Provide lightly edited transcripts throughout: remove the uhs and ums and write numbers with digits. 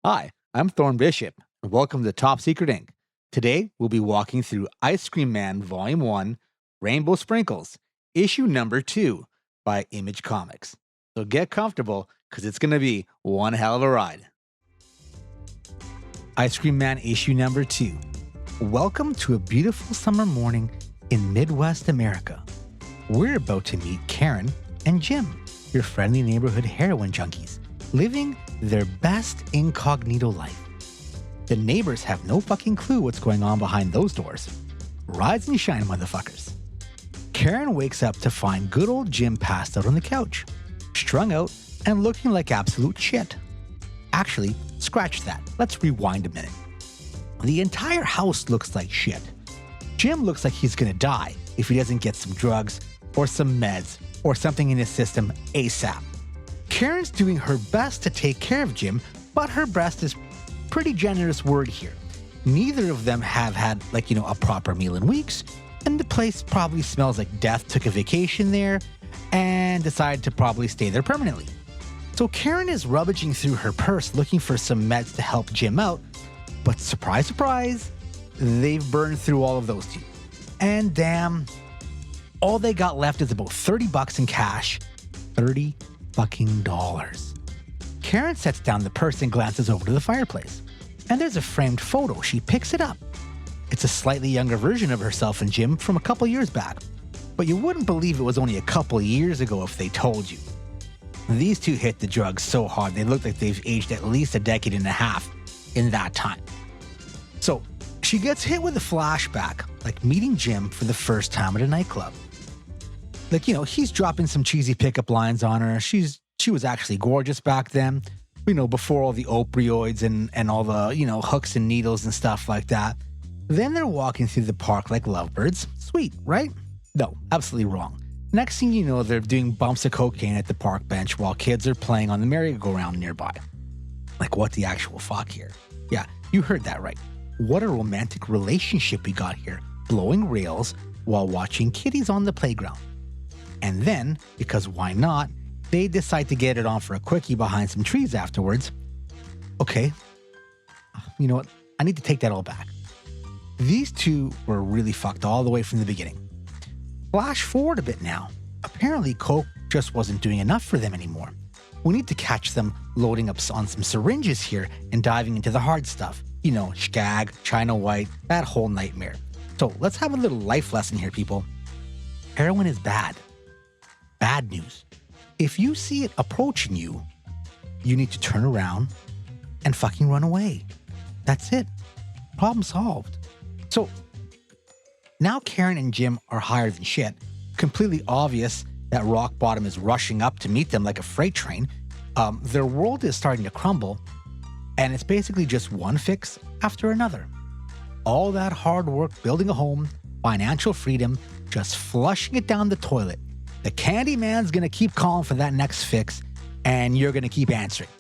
Hi, I'm Thorn Bishop, and welcome to Top Secret Inc. Today, we'll be walking through Ice Cream Man Vol.1, Rainbow Sprinkles, issue number 2 by Image Comics. So get comfortable, because it's going to be one hell of a ride. Ice Cream Man issue number 2. Welcome to a beautiful summer morning in Midwest America. We're about to meet Karen and Jim, your friendly neighborhood heroin junkies, living their best incognito life. The neighbors have no fucking clue what's going on behind those doors. Rise and shine, motherfuckers. Karen wakes up to find good old Jim passed out on the couch, strung out and looking like absolute shit. Actually, scratch that. Let's rewind a minute. The entire house looks like shit. Jim looks like he's gonna die if he doesn't get some drugs or some meds or something in his system ASAP. Karen's doing her best to take care of Jim, but her best is pretty generous word here. Neither of them have had, a proper meal in weeks, and the place probably smells like death took a vacation there and decided to probably stay there permanently. So Karen is rummaging through her purse looking for some meds to help Jim out, but surprise, surprise, they've burned through all of those too. And damn, all they got left is about $30 in cash. $30 fucking dollars. Karen sets down the purse and glances over to the fireplace. And there's a framed photo. She picks it up. It's a slightly younger version of herself and Jim from a couple years back. But you wouldn't believe it was only a couple years ago if they told you. These two hit the drugs so hard they look like they've aged at least a decade and a half in that time. So she gets hit with a flashback, like meeting Jim for the first time at a nightclub. He's dropping some cheesy pickup lines on her. She was actually gorgeous back then, before all the opioids and all the, hooks and needles and stuff like that. Then they're walking through the park like lovebirds. Sweet, right? No, absolutely wrong. Next thing you know, they're doing bumps of cocaine at the park bench while kids are playing on the merry-go-round nearby. Like, what the actual fuck here? Yeah, you heard that right. What a romantic relationship we got here, blowing rails while watching kiddies on the playground. And then, because why not, they decide to get it on for a quickie behind some trees afterwards. Okay, you know what? I need to take that all back. These two were really fucked all the way from the beginning. Flash forward a bit now. Apparently, coke just wasn't doing enough for them anymore. We need to catch them loading up on some syringes here and diving into the hard stuff. Skag, China White, that whole nightmare. So let's have a little life lesson here, people. Heroin is bad. Bad news. If you see it approaching you, you need to turn around and fucking run away. That's it. Problem solved. So now Karen and Jim are higher than shit. Completely obvious that rock bottom is rushing up to meet them like a freight train. Their world is starting to crumble, and it's basically just one fix after another. All that hard work building a home, financial freedom, just flushing it down the toilet. The candy man's gonna keep calling for that next fix, and you're gonna keep answering.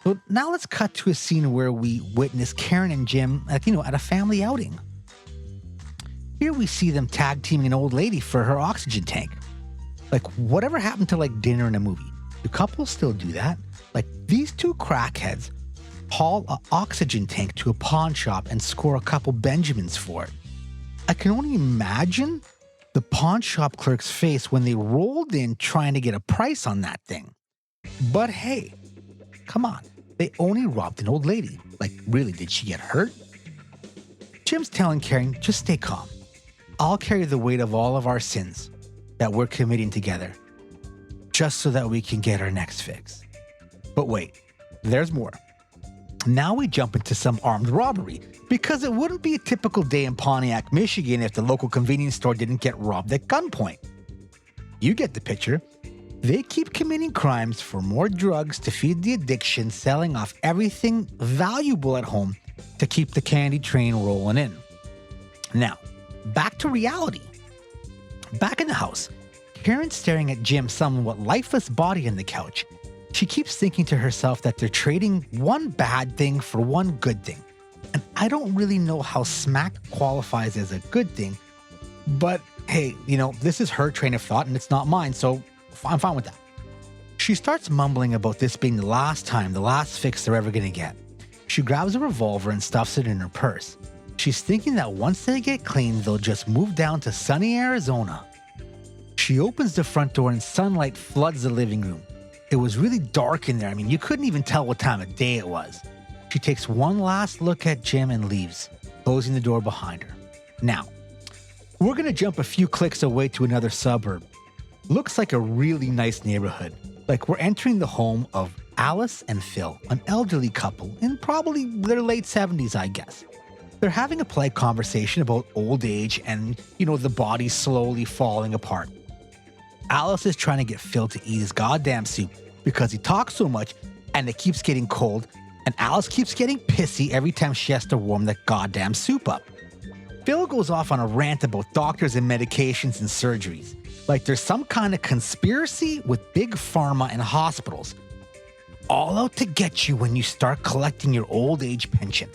So now let's cut to a scene where we witness Karen and Jim at a family outing. Here we see them tag teaming an old lady for her oxygen tank. Like, whatever happened to dinner in a movie? Do couples still do that? These two crackheads haul an oxygen tank to a pawn shop and score a couple Benjamins for it. I can only imagine the pawn shop clerk's face when they rolled in trying to get a price on that thing. But hey, come on, they only robbed an old lady. Really, did she get hurt? Jim's telling Karen, just stay calm. I'll carry the weight of all of our sins that we're committing together, just so that we can get our next fix. But wait, there's more. Now we jump into some armed robbery, because it wouldn't be a typical day in Pontiac, Michigan if the local convenience store didn't get robbed at gunpoint. You get the picture. They keep committing crimes for more drugs to feed the addiction, selling off everything valuable at home to keep the candy train rolling in. Now, back to reality. Back in the house, Karen's staring at Jim's somewhat lifeless body on the couch. She keeps thinking to herself that they're trading one bad thing for one good thing. And I don't really know how smack qualifies as a good thing, but hey, this is her train of thought and it's not mine, so I'm fine with that. She starts mumbling about this being the last fix they're ever going to get. She grabs a revolver and stuffs it in her purse. She's thinking that once they get clean, they'll just move down to sunny Arizona. She opens the front door and sunlight floods the living room. It was really dark in there. I mean, you couldn't even tell what time of day it was. She takes one last look at Jim and leaves, closing the door behind her. Now, we're going to jump a few clicks away to another suburb. Looks like a really nice neighborhood. Like we're entering the home of Alice and Phil, an elderly couple in probably their late 70s, I guess. They're having a polite conversation about old age and, the body slowly falling apart. Alice is trying to get Phil to eat his goddamn soup because he talks so much and it keeps getting cold, and Alice keeps getting pissy every time she has to warm that goddamn soup up. Phil goes off on a rant about doctors and medications and surgeries, like there's some kind of conspiracy with big pharma and hospitals, all out to get you when you start collecting your old age pension.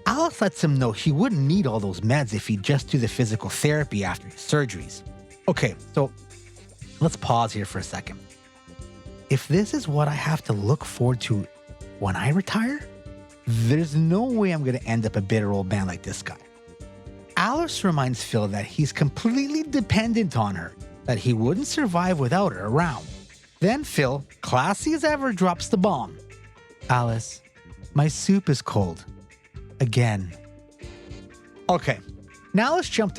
Alice lets him know he wouldn't need all those meds if he'd just do the physical therapy after his surgeries. Okay, so let's pause here for a second. If this is what I have to look forward to when I retire, there's no way I'm going to end up a bitter old man like this guy. Alice reminds Phil that he's completely dependent on her, that he wouldn't survive without her around. Then Phil, classy as ever, drops the bomb. Alice, my soup is cold. Again. Okay, now let's jump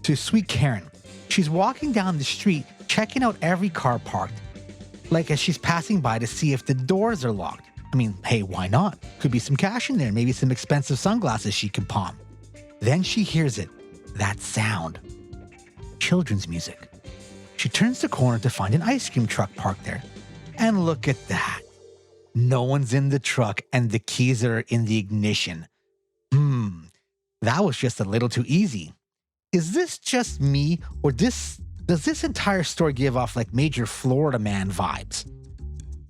to sweet Karen. She's walking down the street, checking out every car parked, like as she's passing by to see if the doors are locked. I mean, hey, why not? Could be some cash in there, maybe some expensive sunglasses she can pawn. Then she hears it, that sound. Children's music. She turns the corner to find an ice cream truck parked there. And look at that. No one's in the truck and the keys are in the ignition. That was just a little too easy. Is this just me, or does this entire story give off like major Florida man vibes?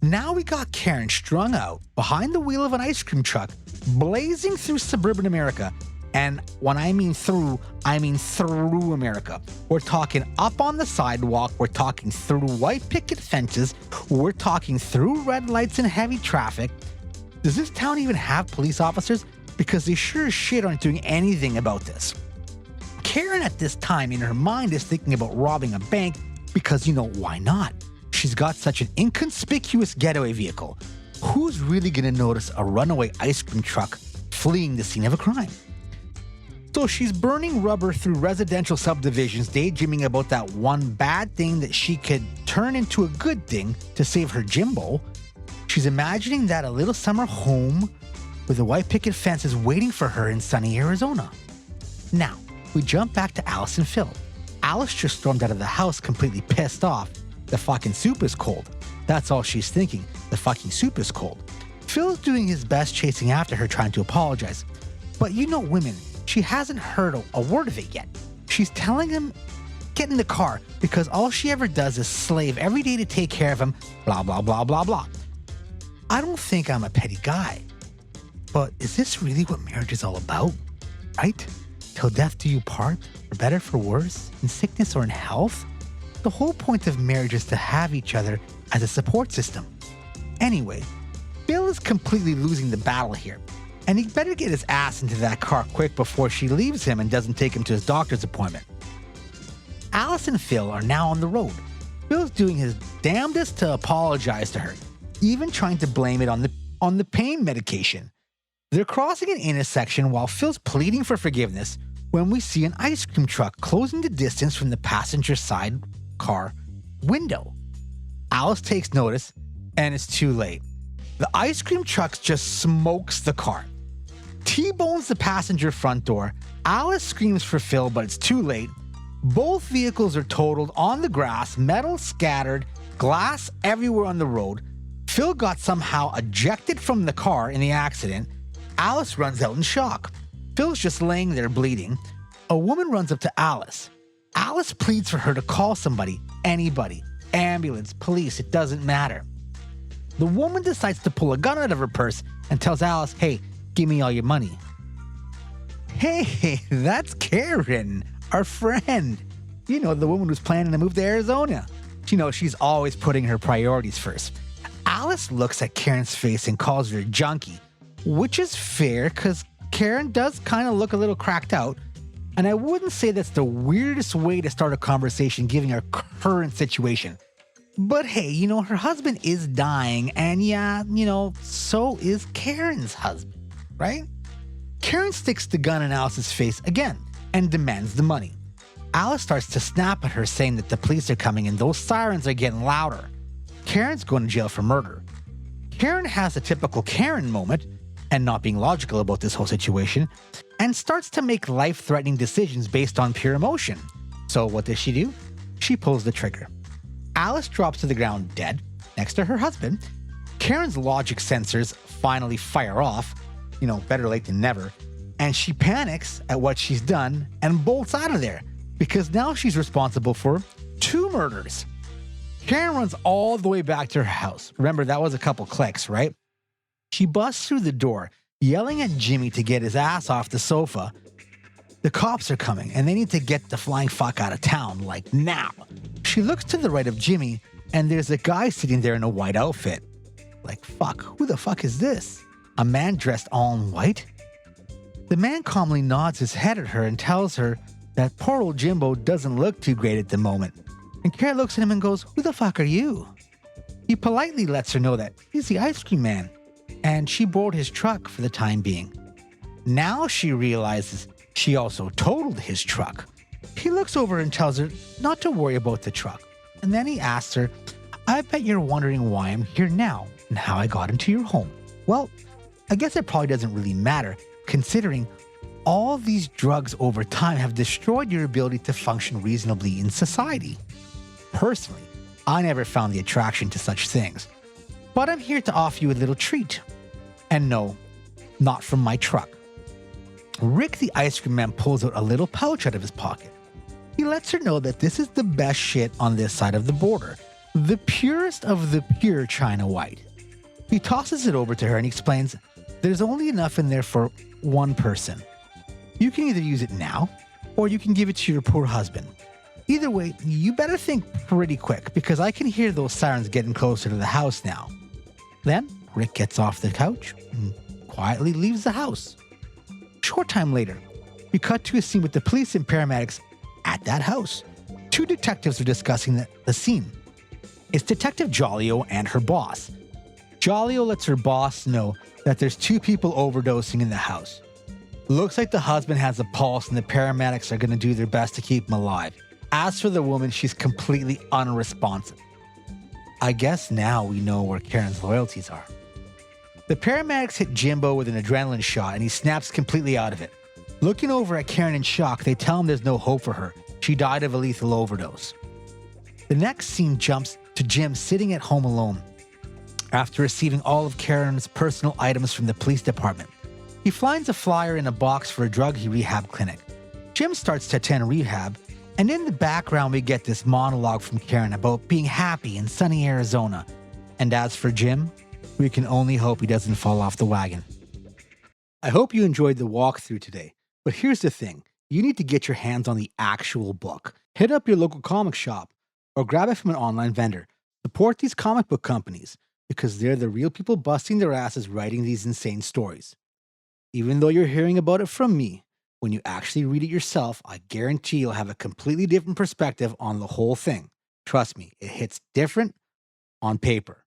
Now we got Karen strung out behind the wheel of an ice cream truck, blazing through suburban America. And when I mean through America. We're talking up on the sidewalk, we're talking through white picket fences, we're talking through red lights and heavy traffic. Does this town even have police officers? Because they sure as shit aren't doing anything about this. Karen at this time in her mind is thinking about robbing a bank because, why not? She's got such an inconspicuous getaway vehicle. Who's really going to notice a runaway ice cream truck fleeing the scene of a crime? So she's burning rubber through residential subdivisions, daydreaming about that one bad thing that she could turn into a good thing to save her Jimbo. She's imagining that a little summer home with a white picket fence is waiting for her in sunny Arizona. Now, we jump back to Alice and Phil. Alice just stormed out of the house completely pissed off. The fucking soup is cold. That's all she's thinking. The fucking soup is cold. Phil's doing his best chasing after her, trying to apologize. But women, she hasn't heard a word of it yet. She's telling him, get in the car, because all she ever does is slave every day to take care of him, blah, blah, blah, blah, blah. I don't think I'm a petty guy. But is this really what marriage is all about? Right? Till death do you part, for better, for worse, in sickness or in health? The whole point of marriage is to have each other as a support system. Anyway, Bill is completely losing the battle here, and he better get his ass into that car quick before she leaves him and doesn't take him to his doctor's appointment. Alice and Phil are now on the road. Bill's doing his damnedest to apologize to her, even trying to blame it on the pain medication. They're crossing an intersection while Phil's pleading for forgiveness when we see an ice cream truck closing the distance from the passenger side car window. Alice takes notice, and it's too late. The ice cream truck just smokes the car. T-bones the passenger front door. Alice screams for Phil, but it's too late. Both vehicles are totaled on the grass, metal scattered, glass everywhere on the road. Phil got somehow ejected from the car in the accident. Alice runs out in shock. Phil's just laying there bleeding. A woman runs up to Alice. Alice pleads for her to call somebody, anybody, ambulance, police, it doesn't matter. The woman decides to pull a gun out of her purse and tells Alice, hey, give me all your money. Hey, that's Karen, our friend. The woman who's planning to move to Arizona. She's always putting her priorities first. Alice looks at Karen's face and calls her a junkie. which is fair because Karen does kind of look a little cracked out. And I wouldn't say that's the weirdest way to start a conversation given our current situation. But hey, her husband is dying, and yeah, so is Karen's husband, right? Karen sticks the gun in Alice's face again and demands the money. Alice starts to snap at her, saying that the police are coming and those sirens are getting louder. Karen's going to jail for murder. Karen has a typical Karen moment, and not being logical about this whole situation, and starts to make life-threatening decisions based on pure emotion. So what does she do? She pulls the trigger. Alice drops to the ground dead, next to her husband. Karen's logic sensors finally fire off, better late than never, and she panics at what she's done and bolts out of there, because now she's responsible for 2 murders. Karen runs all the way back to her house. Remember, that was a couple clicks, right? She busts through the door, yelling at Jimmy to get his ass off the sofa. The cops are coming, and they need to get the flying fuck out of town, like now. She looks to the right of Jimmy, and there's a guy sitting there in a white outfit. Like, fuck, who the fuck is this? A man dressed all in white? The man calmly nods his head at her and tells her that poor old Jimbo doesn't look too great at the moment. And Karen looks at him and goes, "Who the fuck are you?" He politely lets her know that he's the ice cream man, and she borrowed his truck for the time being. Now she realizes she also totaled his truck. He looks over and tells her not to worry about the truck. And then he asks her, "I bet you're wondering why I'm here now and how I got into your home." Well, I guess it probably doesn't really matter, considering all these drugs over time have destroyed your ability to function reasonably in society. Personally, I never found the attraction to such things. But I'm here to offer you a little treat. And no, not from my truck. Rick the ice cream man pulls out a little pouch out of his pocket. He lets her know that this is the best shit on this side of the border. The purest of the pure China white. He tosses it over to her and explains there's only enough in there for 1 person. You can either use it now, or you can give it to your poor husband. Either way, you better think pretty quick, because I can hear those sirens getting closer to the house now. Then, Rick gets off the couch and quietly leaves the house. Short time later, we cut to a scene with the police and paramedics at that house. 2 detectives are discussing the scene. It's Detective Jolio and her boss. Jolio lets her boss know that there's 2 people overdosing in the house. Looks like the husband has a pulse and the paramedics are going to do their best to keep him alive. As for the woman, she's completely unresponsive. I guess now we know where Karen's loyalties are. The paramedics hit Jimbo with an adrenaline shot and he snaps completely out of it. Looking over at Karen in shock, they tell him there's no hope for her. She died of a lethal overdose. The next scene jumps to Jim sitting at home alone after receiving all of Karen's personal items from the police department. He finds a flyer in a box for a drug rehab clinic. Jim starts to attend rehab, and in the background we get this monologue from Karen about being happy in sunny Arizona. And as for Jim, we can only hope he doesn't fall off the wagon. I hope you enjoyed the walkthrough today, but here's the thing. You need to get your hands on the actual book. Hit up your local comic shop or grab it from an online vendor. Support these comic book companies because they're the real people busting their asses writing these insane stories. Even though you're hearing about it from me, when you actually read it yourself, I guarantee you'll have a completely different perspective on the whole thing. Trust me, it hits different on paper.